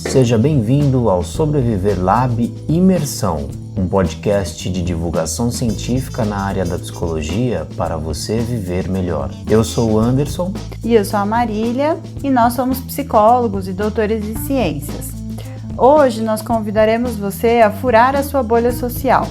Seja bem-vindo ao Sobreviver Lab Imersão, um podcast de divulgação científica na área da psicologia para você viver melhor. Eu sou o Anderson. E eu sou a Marília, e nós somos psicólogos e doutores em ciências. Hoje nós convidaremos você a furar a sua bolha social.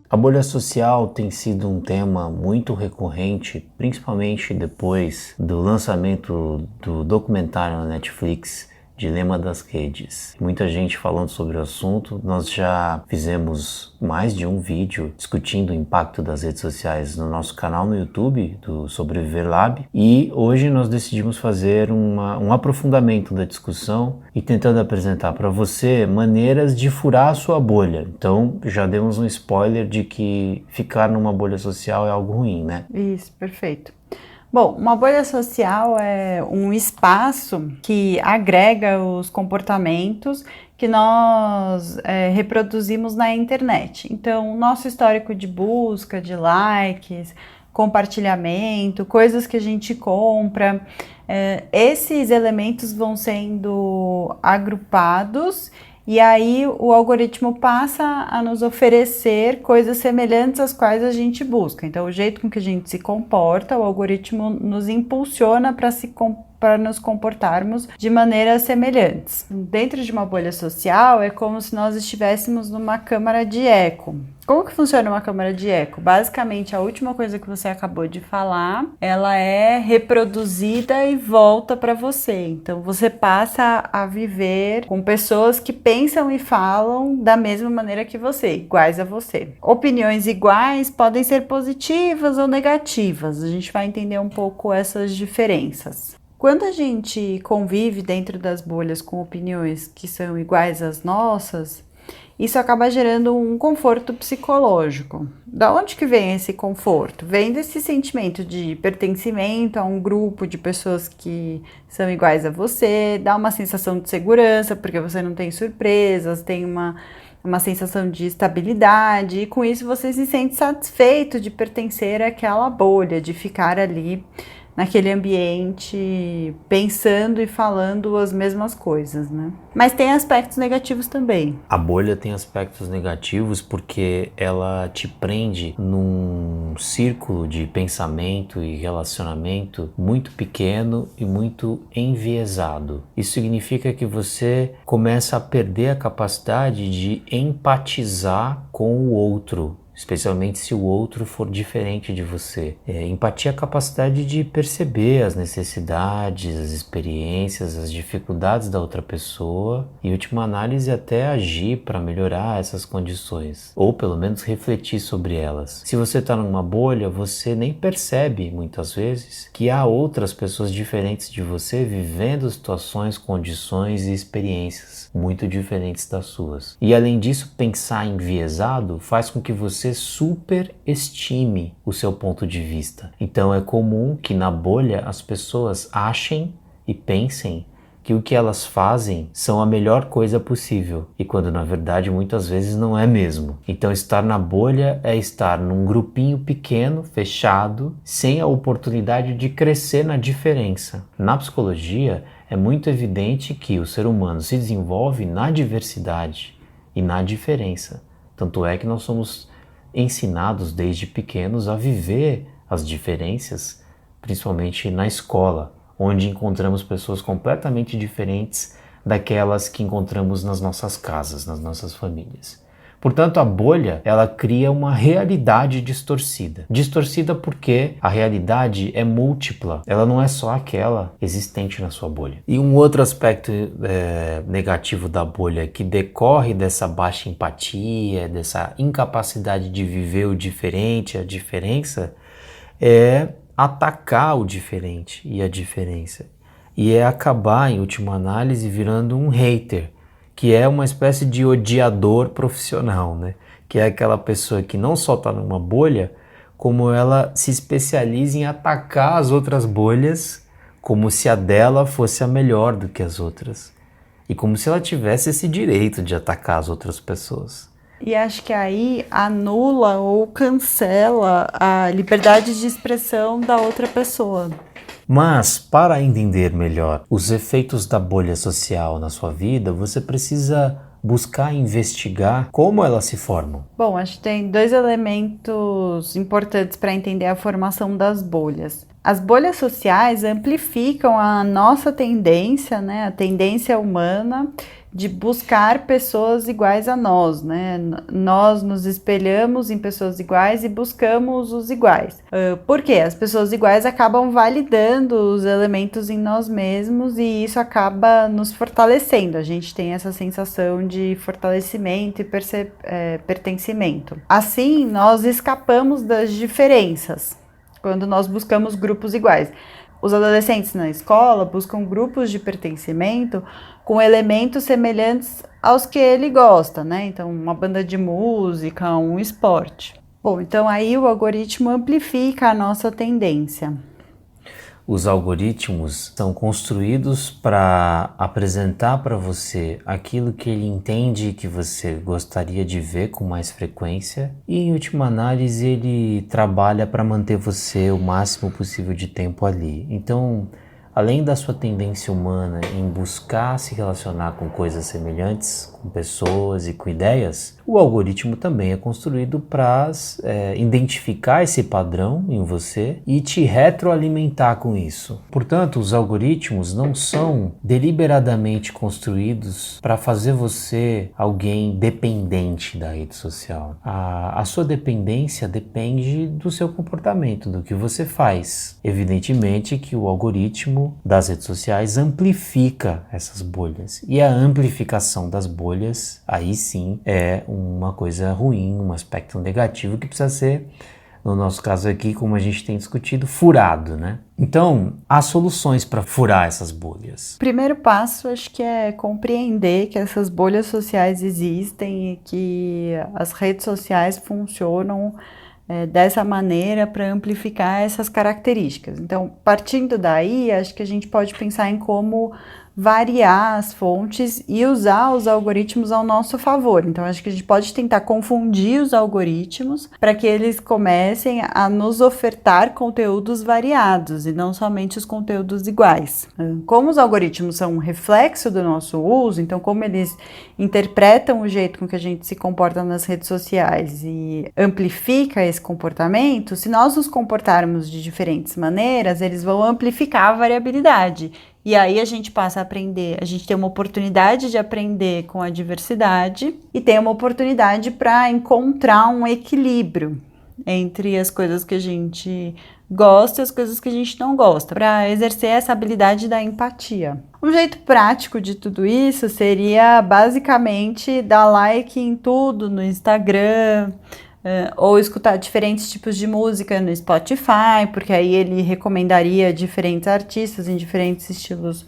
A bolha social tem sido um tema muito recorrente, principalmente depois do lançamento do documentário na Netflix, Dilema das Redes. Muita gente falando sobre o assunto. Nós já fizemos mais de um vídeo discutindo o impacto das redes sociais no nosso canal no YouTube, do Sobreviver Lab, e hoje nós decidimos fazer um aprofundamento da discussão e tentando apresentar para você maneiras de furar a sua bolha. Então já demos um spoiler de que ficar numa bolha social é algo ruim, né? Isso, perfeito. Bom, uma bolha social é um espaço que agrega os comportamentos que nós reproduzimos na internet. Então, o nosso histórico de busca, de likes, compartilhamento, coisas que a gente compra, esses elementos vão sendo agrupados. E aí o algoritmo passa a nos oferecer coisas semelhantes às quais a gente busca. Então, o jeito com que a gente se comporta, o algoritmo nos impulsiona para nos comportarmos de maneiras semelhantes. Dentro de uma bolha social, é como se nós estivéssemos numa câmara de eco. Como que funciona uma câmara de eco? Basicamente, a última coisa que você acabou de falar, ela é reproduzida e volta para você. Então, você passa a viver com pessoas que pensam e falam da mesma maneira que você, iguais a você. Opiniões iguais podem ser positivas ou negativas. A gente vai entender um pouco essas diferenças. Quando a gente convive dentro das bolhas com opiniões que são iguais às nossas, isso acaba gerando um conforto psicológico. Da onde que vem esse conforto? Vem desse sentimento de pertencimento a um grupo de pessoas que são iguais a você, dá uma sensação de segurança, porque você não tem surpresas, tem uma sensação de estabilidade, e com isso você se sente satisfeito de pertencer àquela bolha, de ficar ali naquele ambiente, pensando e falando as mesmas coisas, né? Mas tem aspectos negativos também. A bolha tem aspectos negativos porque ela te prende num círculo de pensamento e relacionamento muito pequeno e muito enviesado. Isso significa que você começa a perder a capacidade de empatizar com o outro, especialmente se o outro for diferente de você. Empatia é a capacidade de perceber as necessidades, as experiências, as dificuldades da outra pessoa e, em última análise, até agir para melhorar essas condições, ou pelo menos refletir sobre elas. Se você está numa bolha, você nem percebe, muitas vezes, que há outras pessoas diferentes de você vivendo situações, condições e experiências muito diferentes das suas. E, além disso, pensar enviesado faz com que você superestime o seu ponto de vista. Então é comum que na bolha as pessoas achem e pensem que o que elas fazem são a melhor coisa possível, e quando na verdade muitas vezes não é mesmo. Então estar na bolha é estar num grupinho pequeno, fechado, sem a oportunidade de crescer na diferença. Na psicologia é muito evidente que o ser humano se desenvolve na diversidade e na diferença. Tanto é que nós somos ensinados desde pequenos a viver as diferenças, principalmente na escola, onde encontramos pessoas completamente diferentes daquelas que encontramos nas nossas casas, nas nossas famílias. Portanto, a bolha, ela cria uma realidade distorcida. Distorcida porque a realidade é múltipla, ela não é só aquela existente na sua bolha. E um outro aspecto negativo da bolha que decorre dessa baixa empatia, dessa incapacidade de viver o diferente, a diferença, é atacar o diferente e a diferença. E é acabar, em última análise, virando um hater, que é uma espécie de odiador profissional, né? Que é aquela pessoa que não só está numa bolha, como ela se especializa em atacar as outras bolhas, como se a dela fosse a melhor do que as outras. E como se ela tivesse esse direito de atacar as outras pessoas. E acho que aí anula ou cancela a liberdade de expressão da outra pessoa. Mas, para entender melhor os efeitos da bolha social na sua vida, você precisa buscar investigar como elas se formam. Bom, acho que tem dois elementos importantes para entender a formação das bolhas. As bolhas sociais amplificam a nossa tendência, né, a tendência humana de buscar pessoas iguais a nós, né? Nós nos espelhamos em pessoas iguais e buscamos os iguais. Por quê? As pessoas iguais acabam validando os elementos em nós mesmos e isso acaba nos fortalecendo. A gente tem essa sensação de fortalecimento e pertencimento. Assim, nós escapamos das diferenças quando nós buscamos grupos iguais. Os adolescentes na escola buscam grupos de pertencimento com elementos semelhantes aos que ele gosta, né? Então, uma banda de música, um esporte. Bom, então aí o algoritmo amplifica a nossa tendência. Os algoritmos são construídos para apresentar para você aquilo que ele entende que você gostaria de ver com mais frequência e, em última análise, ele trabalha para manter você o máximo possível de tempo ali. Então, além da sua tendência humana em buscar se relacionar com coisas semelhantes, com pessoas e com ideias, o algoritmo também é construído para identificar esse padrão em você e te retroalimentar com isso. Portanto, os algoritmos não são deliberadamente construídos para fazer você alguém dependente da rede social. A sua dependência depende do seu comportamento, do que você faz. Evidentemente que o algoritmo das redes sociais amplifica essas bolhas. E a amplificação das bolhas, aí sim, é uma coisa ruim, um aspecto negativo que precisa ser, no nosso caso aqui, como a gente tem discutido, furado, né? Então, há soluções para furar essas bolhas. O primeiro passo, acho que é compreender que essas bolhas sociais existem e que as redes sociais funcionam dessa maneira para amplificar essas características. Então, partindo daí, acho que a gente pode pensar em como variar as fontes e usar os algoritmos ao nosso favor. Então, acho que a gente pode tentar confundir os algoritmos para que eles comecem a nos ofertar conteúdos variados e não somente os conteúdos iguais. Como os algoritmos são um reflexo do nosso uso, então como eles interpretam o jeito com que a gente se comporta nas redes sociais e amplifica esse comportamento, se nós nos comportarmos de diferentes maneiras, eles vão amplificar a variabilidade. E aí a gente passa a aprender, a gente tem uma oportunidade de aprender com a diversidade e tem uma oportunidade para encontrar um equilíbrio entre as coisas que a gente gosta e as coisas que a gente não gosta, para exercer essa habilidade da empatia. Um jeito prático de tudo isso seria basicamente dar like em tudo no Instagram, ou escutar diferentes tipos de música no Spotify, porque aí ele recomendaria diferentes artistas em diferentes estilos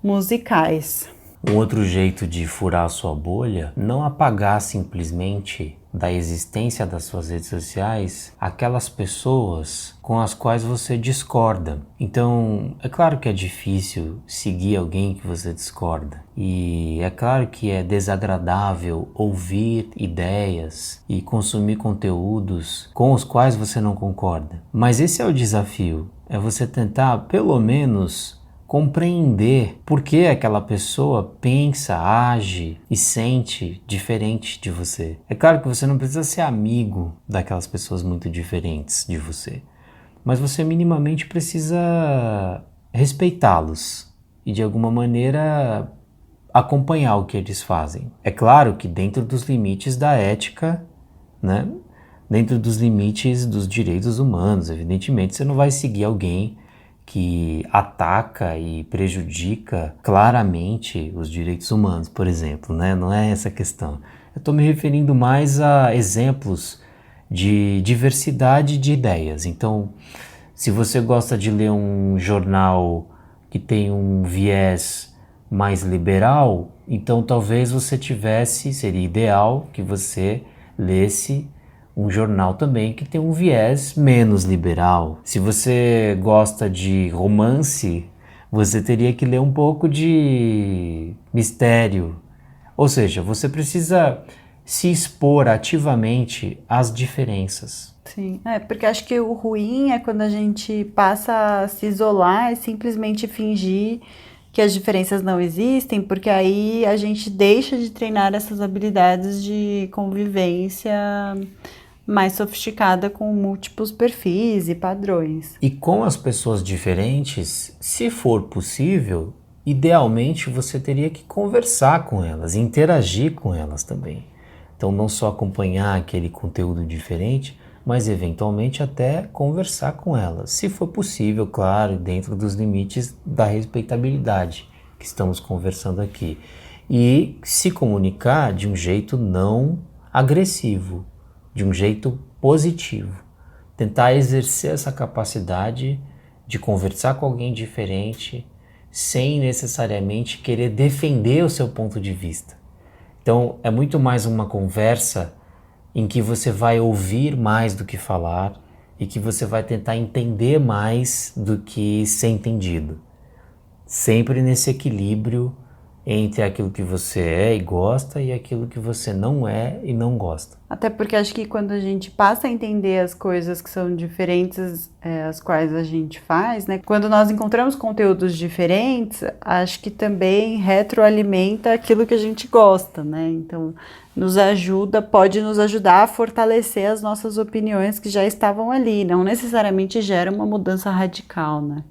musicais. Um outro jeito de furar a sua bolha, não apagar simplesmente da existência das suas redes sociais aquelas pessoas com as quais você discorda. Então, é claro que é difícil seguir alguém que você discorda. E é claro que é desagradável ouvir ideias e consumir conteúdos com os quais você não concorda. Mas esse é o desafio, é você tentar pelo menos compreender por que aquela pessoa pensa, age e sente diferente de você. É claro que você não precisa ser amigo daquelas pessoas muito diferentes de você, mas você minimamente precisa respeitá-los e de alguma maneira acompanhar o que eles fazem. É claro que dentro dos limites da ética, né? Dentro dos limites dos direitos humanos, evidentemente você não vai seguir alguém que ataca e prejudica claramente os direitos humanos, por exemplo, né? Não é essa a questão. Eu estou me referindo mais a exemplos de diversidade de ideias. Então, se você gosta de ler um jornal que tem um viés mais liberal, então talvez você seria ideal que você lesse um jornal também que tem um viés menos liberal. Se você gosta de romance, você teria que ler um pouco de mistério. Ou seja, você precisa se expor ativamente às diferenças. Sim, porque acho que o ruim é quando a gente passa a se isolar e simplesmente fingir que as diferenças não existem, porque aí a gente deixa de treinar essas habilidades de convivência mais sofisticada com múltiplos perfis e padrões. E com as pessoas diferentes, se for possível, idealmente você teria que conversar com elas, interagir com elas também. Então não só acompanhar aquele conteúdo diferente, mas eventualmente até conversar com elas, se for possível, claro, dentro dos limites da respeitabilidade que estamos conversando aqui. E se comunicar de um jeito não agressivo, de um jeito positivo. Tentar exercer essa capacidade de conversar com alguém diferente sem necessariamente querer defender o seu ponto de vista. Então é muito mais uma conversa em que você vai ouvir mais do que falar e que você vai tentar entender mais do que ser entendido. Sempre nesse equilíbrio entre aquilo que você é e gosta e aquilo que você não é e não gosta. Até porque acho que quando a gente passa a entender as coisas que são diferentes, as quais a gente faz, né? Quando nós encontramos conteúdos diferentes, acho que também retroalimenta aquilo que a gente gosta, né? Então, pode nos ajudar a fortalecer as nossas opiniões que já estavam ali, não necessariamente gera uma mudança radical, né?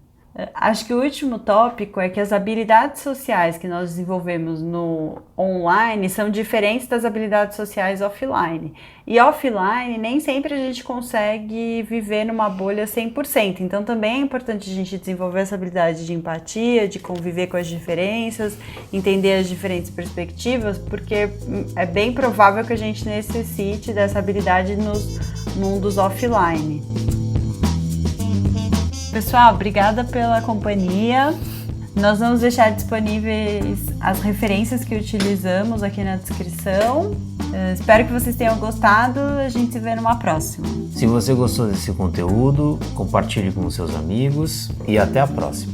Acho que o último tópico é que as habilidades sociais que nós desenvolvemos no online são diferentes das habilidades sociais offline. E offline, nem sempre a gente consegue viver numa bolha 100%. Então também é importante a gente desenvolver essa habilidade de empatia, de conviver com as diferenças, entender as diferentes perspectivas, porque é bem provável que a gente necessite dessa habilidade nos mundos offline. Pessoal, obrigada pela companhia. Nós vamos deixar disponíveis as referências que utilizamos aqui na descrição. Espero que vocês tenham gostado. A gente se vê numa próxima. Se você gostou desse conteúdo, compartilhe com seus amigos e até a próxima.